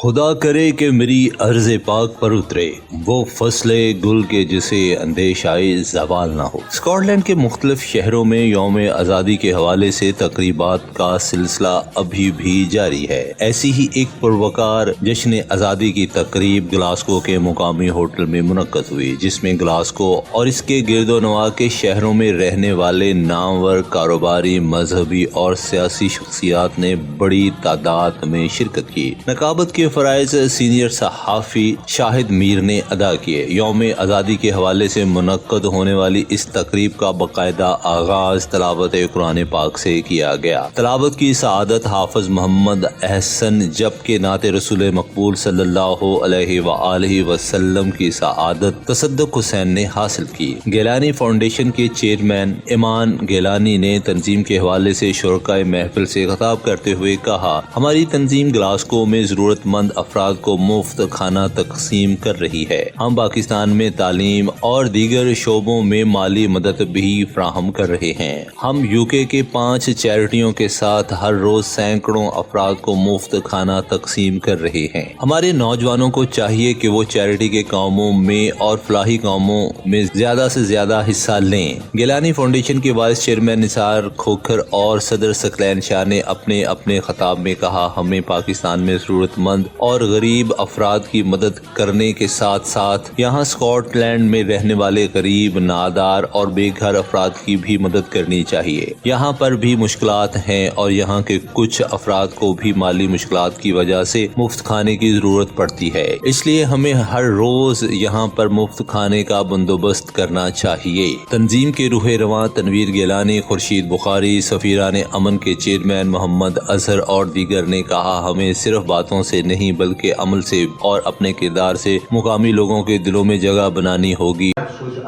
خدا کرے کہ میری عرض پاک پر اترے وہ فصل گل کے جسے اندیش آئے زوال نہ ہو۔ اسکاٹ لینڈ کے مختلف شہروں میں یوم آزادی کے حوالے سے تقریبات کا سلسلہ ابھی بھی جاری ہے۔ ایسی ہی ایک پروقار جشن آزادی کی تقریب گلاسکو کے مقامی ہوٹل میں منعقد ہوئی، جس میں گلاسکو اور اس کے گرد و نواح کے شہروں میں رہنے والے نامور کاروباری، مذہبی اور سیاسی شخصیات نے بڑی تعداد میں شرکت کی۔ نقابت کے فرائض سینئر صحافی شاہد میر نے ادا کیے۔ یوم آزادی کے حوالے سے منعقد ہونے والی اس تقریب کا باقاعدہ آغاز تلاوت قرآن پاک سے کیا گیا۔ تلاوت کی سعادت حافظ محمد احسن جبکہ نعت رسول مقبول صلی اللہ علیہ وآلہ وسلم کی سعادت تصدق حسین نے حاصل کی۔ گیلانی فاؤنڈیشن کے چیئرمین ایمان گیلانی نے تنظیم کے حوالے سے شرکائے محفل سے خطاب کرتے ہوئے کہا، ہماری تنظیم گلاسکو میں ضرورت مند افراد کو مفت کھانا تقسیم کر رہی ہے۔ ہم پاکستان میں تعلیم اور دیگر شعبوں میں مالی مدد بھی فراہم کر رہے ہیں۔ ہم UK کے 5 چیریٹیوں کے ساتھ ہر روز سینکڑوں افراد کو مفت کھانا تقسیم کر رہے ہیں۔ ہمارے نوجوانوں کو چاہیے کہ وہ چیریٹی کے کاموں میں اور فلاحی کاموں میں زیادہ سے زیادہ حصہ لیں۔ گیلانی فاؤنڈیشن کے وائس چیئرمین نثار کھوکھر اور صدر ثقلین شاہ نے اپنے خطاب میں کہا، ہمیں پاکستان میں ضرورت مند اور غریب افراد کی مدد کرنے کے ساتھ ساتھ یہاں اسکاٹ لینڈ میں رہنے والے غریب، نادار اور بے گھر افراد کی بھی مدد کرنی چاہیے۔ یہاں پر بھی مشکلات ہیں اور یہاں کے کچھ افراد کو بھی مالی مشکلات کی وجہ سے مفت کھانے کی ضرورت پڑتی ہے، اس لیے ہمیں ہر روز یہاں پر مفت کھانے کا بندوبست کرنا چاہیے۔ تنظیم کے روح رواں تنویر گیلانی، خورشید بخاری، سفیران امن کے چیئرمین محمد اظہر اور دیگر نے کہا، ہمیں صرف باتوں سے نہیں بلکہ عمل سے اور اپنے کردار سے مقامی لوگوں کے دلوں میں جگہ بنانی ہوگی۔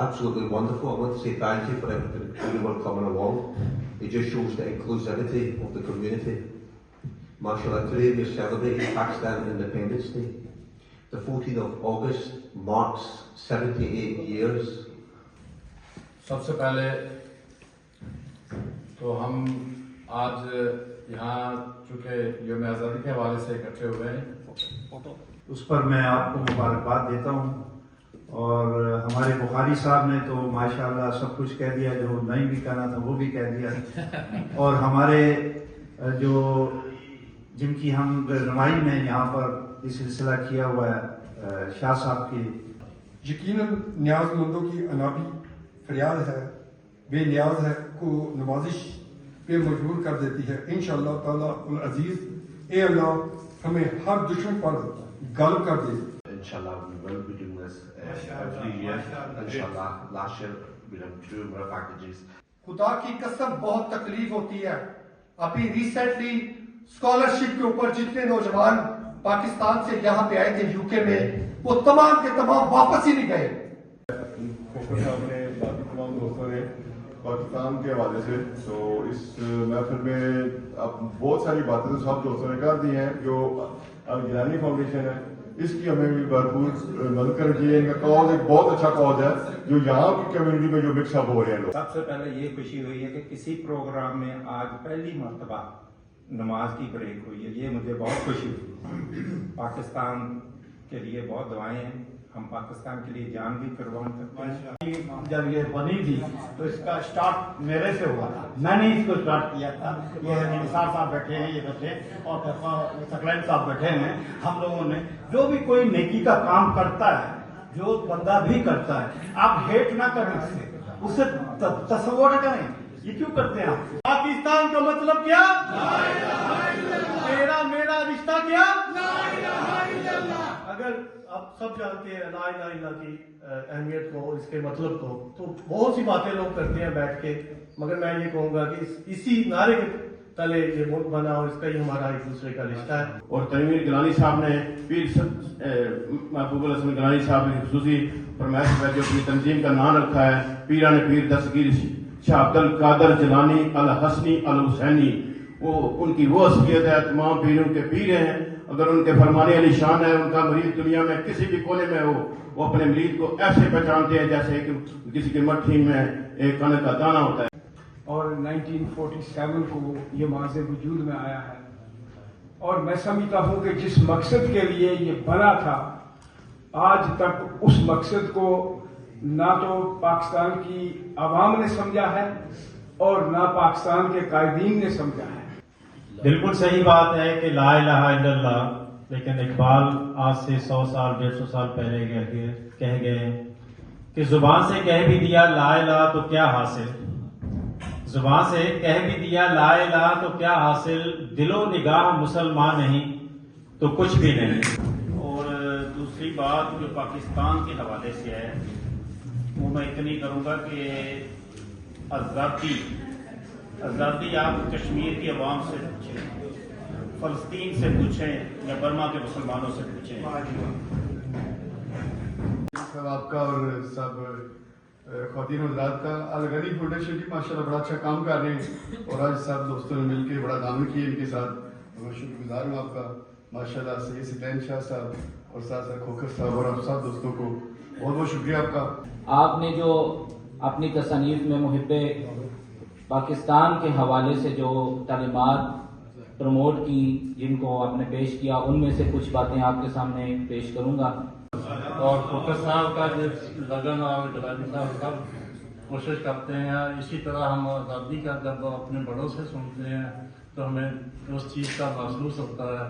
Absolutely wonderful. I want to say thank you for everyone coming along. It just shows the inclusivity of the community. MashaAllah, today we are celebrating Pakistan Independence Day. The 14th of August marks 78 years. سب سے پہلے تو ہم آج یہاں چونکہ یوم آزادی کے حوالے سے اکٹھے ہوئے ہیں، اس پر میں آپ کو مبارکباد دیتا ہوں، اور ہمارے بخاری صاحب نے تو ماشاءاللہ سب کچھ کہہ دیا، جو نہیں بھی کہنا تھا وہ بھی کہہ دیا، اور ہمارے جو جن کی ہم رہنمائی میں یہاں پر یہ سلسلہ کیا ہوا ہے، شاہ صاحب کی یقیناً نیاز مندوں کی انابی فریاد ہے، بے نیاز ہے کو نوازش پہ مجبور کر دیتی ہے۔ انشاءاللہ تعالیٰ العزیز، اے اللہ ہمیں ہر دشمن پر غالب کر دے۔ Inshallah, we will be doing this every year. Inshallah, last year we done 2 more packages. خدا کی قسم بہت تکلیف ہوتی ہے۔ ابھی ریسنٹلی اسکالرشپ کے اوپر جتنے نوجوان پاکستان سے یہاں پہ آئے تھے UK میں، وہ تمام کے تمام واپس ہی نہیں گئے۔ اپنے باقی تمام دوستوں نے پاکستان کے حوالے سے تو اس محفل میں اب بہت ساری باتیں تو سب دوستوں نے کر دی ہیں، جو گیلانی فاؤنڈیشن ہے اس کی ہمیں بھی بھرپور مدد کرنی چاہیے۔ ان کا کاز ایک بہت اچھا کاز ہے جو یہاں کی کمیونٹی میں جو مکس اپ ہو رہے ہیں لوگ۔ سب سے پہلے یہ خوشی ہوئی ہے کہ کسی پروگرام میں آج پہلی مرتبہ نماز کی بریک ہوئی ہے، یہ مجھے بہت خوشی ہوئی۔ پاکستان کے لیے بہت دعائیں ہیں، ہم پاکستان کے لیے جان بھی قربان کرتے ہیں۔ جب یہ بنی تھی تو اس کا سٹارٹ میرے سے ہوا تھا، میں نے اس کو سٹارٹ کیا تھا۔ یہ نثار صاحب بیٹھے ہیں، یہ بیٹھے اور ثقلین صاحب بیٹھے ہیں، ہم لوگوں نے جو بھی کوئی نیکی کا کام کرتا ہے، جو بندہ بھی کرتا ہے، آپ ہیٹ نہ کریں، اس سے تصور نہ کریں، یہ کیوں کرتے ہیں آپ؟ پاکستان کا مطلب کیا؟ تیرا میرا رشتہ کیا؟ اگر آپ سب جانتے ہیں لا الہ الا اللہ کی اہمیت کو، اس کے مطلب کو، تو بہت سی باتیں لوگ کرتے ہیں بیٹھ کے، مگر میں یہ کہوں گا کہ اسی نعرے کے تلے یہ ملک بنا اور اس کا ہی ہمارا ایک دوسرے کا رشتہ ہے۔ اور تنویر گیلانی صاحب نے پیر محبوب الحسن گیلانی صاحب نے خصوصی فرمائش میں جو اپنی تنظیم کا نام رکھا ہے، پیران پیر دستگیر شاہ عبد القادر جیلانی الحسنی الحسینی، وہ ان کی وہ حیثیت ہے، تمام پیروں کے پیر ہیں۔ اگر ان کے فرمانے علی شان ہے، ان کا مریض دنیا میں کسی بھی کونے میں ہو، وہ اپنے مریض کو ایسے پہچانتے ہیں جیسے کہ کسی کی مٹھی میں ایک کنک کا دانہ ہوتا ہے۔ اور 1947 کو یہ معاذ وجود میں آیا ہے، اور میں سمجھتا ہوں کہ جس مقصد کے لیے یہ بنا تھا آج تک اس مقصد کو نہ تو پاکستان کی عوام نے سمجھا ہے اور نہ پاکستان کے قائدین نے سمجھا ہے. بالکل صحیح بات ہے کہ لا الہ الا اللہ، لیکن اقبال آج سے 100 سال 150 سال پہلے کہہ گئے کہ زبان سے کہہ بھی دیا لا الہ تو کیا حاصل، زبان سے کہہ بھی دیا لا الہ تو کیا حاصل، دل و نگاہ مسلمان نہیں تو کچھ بھی نہیں. اور دوسری بات جو پاکستان کے حوالے سے ہے وہ میں اتنی کروں گا کہ آزادی آپ کشمیر کی عوام سے پوچھیں، فلسطین سے پوچھیں یا برما کے مسلمانوں سے پوچھیں. سب آپ کا اور سب خواتین حضرات کا الغنی فاؤنڈیشن کی ماشاءاللہ بڑا اچھا کام کر رہے ہیں اور آج سب دوستوں نے مل کے بڑا کام کیا ان کے ساتھ. میں شکر گزار ہوں آپ کا ماشاءاللہ. سید سلطان شاہ صاحب اور ساتھ ساتھ کھوکر صاحب اور آپ سب دوستوں کو بہت بہت شکریہ آپ کا. آپ نے جو اپنی تصانیف میں محب پاکستان کے حوالے سے جو تعلیمات پروموٹ کی جن کو آپ نے پیش کیا، ان میں سے کچھ باتیں آپ کے سامنے پیش کروں گا. اور کھوکر صاحب کا جو لگن اور جلالی صاحب سب کوشش کرتے ہیں. اسی طرح ہم آزادی کا جب اپنے بڑوں سے سنتے ہیں تو ہمیں اس چیز کا محسوس ہوتا ہے،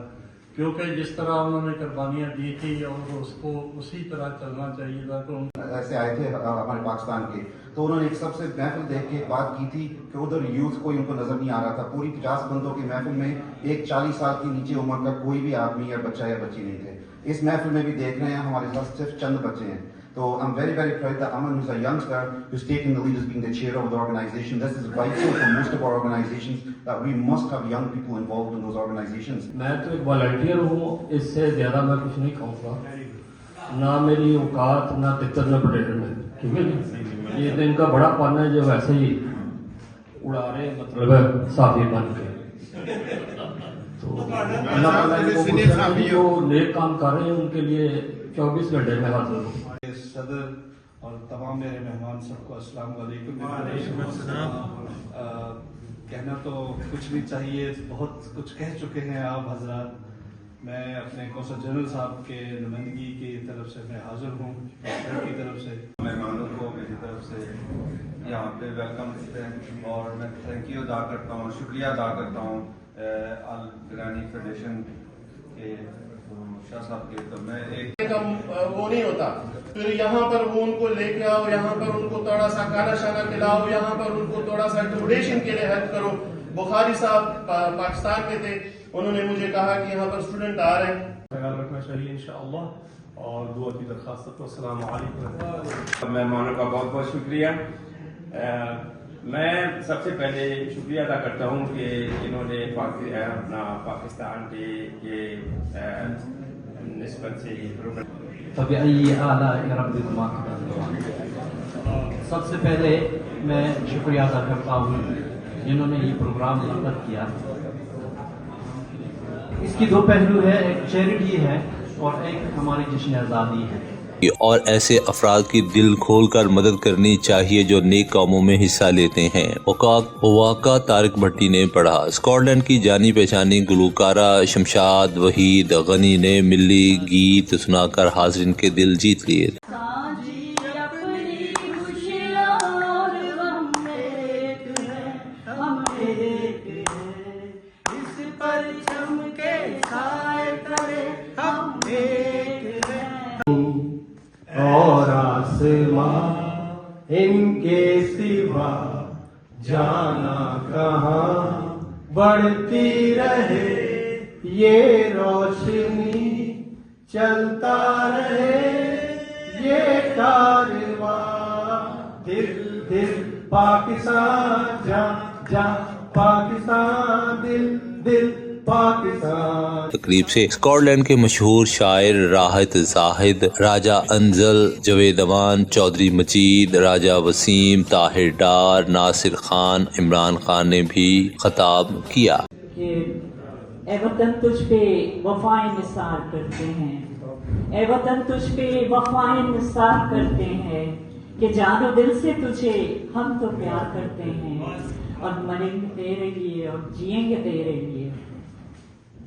کیونکہ جس طرح انہوں نے قربانیاں دی تھی اور اس کو اسی طرح چلنا چاہیے تھا. تو ایسے آئے تھے ہمارے پاکستان کے، تو انہوں نے ایک سب سے محفل دیکھ کے بات کی تھی کہ ادھر یوتھ کوئی ان کو نظر نہیں آ رہا تھا. پوری 50 بندوں کی محفل میں ایک 40 سال کی نیچے عمر کا کوئی بھی آدمی یا بچہ یا بچی نہیں تھے. اس محفل میں بھی دیکھ رہے ہیں ہمارے ساتھ صرف چند بچے ہیں. تو I'm very proud that Aman, who's a youngster, who's taking the lead as being the chair of the organisation. This is vital for most of our organisations that we must have young people involved in those organisations. میں تو ایک volunteer ہوں، اس سے زیادہ میں کچھ نہیں کہوں گا، نہ میری اوقات نہ تتر نہ بٹیٹر میں، ٹھیک ہے جی. یہ دن کا بڑا پن ہے جو ویسے ہی اڑا رہے مطلب ہے ساتھی بن کے. تو اللہ تعالیٰ جو نیک کام کر رہے ہیں ان کے لیے 24 گھنٹے میں حاضر ہوں. صدر اور تمام میرے مہمان سب کو السلام علیکم. کہنا تو کچھ نہیں چاہیے، بہت کچھ کہہ چکے ہیں آپ حضرات. میں اپنے قوصر جنرل صاحب کے نمائندگی کی طرف سے میں حاضر ہوں، کی طرف سے مہمانوں کو میری طرف سے یہاں پہ ویلکم کرتے ہیں اور میں تھینک یو ادا کرتا ہوں، شکریہ ادا کرتا ہوں الگرانی فیڈریشن کے شاہ صاحب کے. تو میں ایک وہ نہیں ہوتا، پھر یہاں پر وہ ان کو لے کے آؤ، یہاں پر ان کو تھوڑا سا کھانا شانا کھلاؤ، یہاں پر ان کو تھوڑا سا اکوموڈیشن کے لیے ہیلپ کرو. بخاری صاحب پاکستان میں تھے، انہوں نے مجھے کہا کہ یہاں پر اسٹوڈنٹ آ رہے ہیں. خیال رکھنا چاہیے انشاءاللہ اور دعا کی درخواست. السلام علیکم. مہمانوں کا بہت بہت شکریہ. میں سب سے پہلے شکریہ ادا کرتا ہوں کہ انہوں نے اپنا پاکستان کے یہ نسبت سے یہ پروگرام. فبأي آلاء ربكما تكذبان. سب سے پہلے میں شکریہ ادا کرتا ہوں جنہوں نے یہ پروگرام منعقد کیا. اس کی دو پہلو ہے، ایک چیریٹی ہے اور ایک ہماری جشن آزادی ہے. اور ایسے افراد کی دل کھول کر مدد کرنی چاہیے جو نیک کاموں میں حصہ لیتے ہیں. واقعہ طارق بھٹی نے پڑھا. اسکاٹ لینڈ کی جانی پہچانی گلوکارہ شمشاد وحید غنی نے ملی گیت سنا کر حاضرین کے دل جیت لیے. اور آسماں ان کے سوا جانا کہاں، بڑھتی رہے یہ روشنی، چلتا رہے یہ کارواں. دل دل پاکستان، جا جا پاکستان، دل دل پاکستان. تقریب سے اسکاٹ لینڈ کے مشہور شاعر راحت زاہد، راجہ انزل، جوید امان، چودھری مجید، راجہ وسیم، طاہر ڈار، ناصر خان، عمران خان نے بھی خطاب کیا. اے وطن تجھ پہ وفائیں نثار کرتے ہیں، اے وطن تجھ پہ وفائیں نثار کرتے ہیں، کہ جان و دل سے تجھے ہم تو پیار کرتے ہیں، اور مریں گے تیرے لیے اور جئیں گے تیرے لیے.